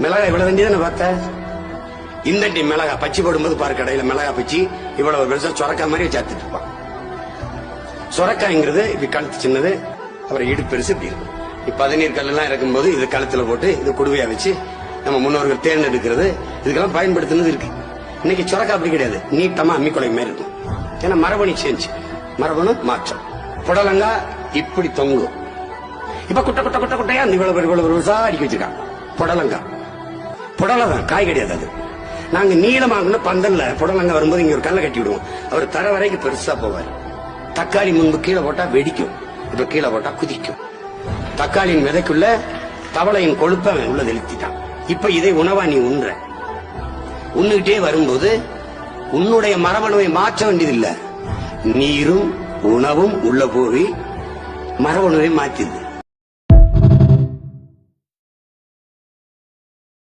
மிளகாய் இவ்வளவு தண்டி பார்த்த இந்த டீ மிளகாய் பச்சி போடும்போது பாரு கடையில மிளகாய் பச்சி இவ்வளவு பெருசா சொரக்காய் மாதிரி சேர்த்துட்டு இருப்பான். சொரக்காய்ங்கிறது இப்படி கழுத்து சின்னது, அப்புறம் இடுப்பு பெருசு இப்படி இருக்கும். இப்ப 17 கல்லாம் இருக்கும்போது இது கழுத்துல போட்டு இது குடுவையா வச்சு நம்ம முன்னோர்கள் தேர்ந்தெடுக்கிறது இதுக்கெல்லாம் பயன்படுத்தினது இருக்கு. இன்னைக்கு சொரக்காய் அப்படி கிடையாது, நீட்டமா அம்மிக்குலை மாதிரி இருக்கும். ஏன்னா மரபணி சேஞ்ச், மரபணு மாற்றம். புடலங்கா இப்படி தொங்கும். இப்ப குட்டை குட்டை குட்டை குட்டையா இவ்வளவு பெருசா அடிக்க வச்சிருக்கான். புடலங்கா புடலதான், காய் கிடையாது. அது நாங்க நீளமாக பந்தல்ல புடலங்கா வரும்போது இங்க ஒரு கல்லை கட்டி விடுவோம். அவர் தர வரைக்கும் பெருசா போவார். தக்காளி முன்பு கீழே போட்டா வெடிக்கும், இப்ப கீழே போட்டா குதிக்கும். தக்காளியின் விதைக்குள்ள தவளையின் கொழுப்ப உள்ள தெளித்திட்டான். இப்ப இதை உணவா நீ உண்ணுகிட்டே வரும்போது உன்னுடைய மரபணுவை மாற்ற வேண்டியதில்லை. நீரும் உணவும் உள்ள போய் மரபணுவை மாத்திது.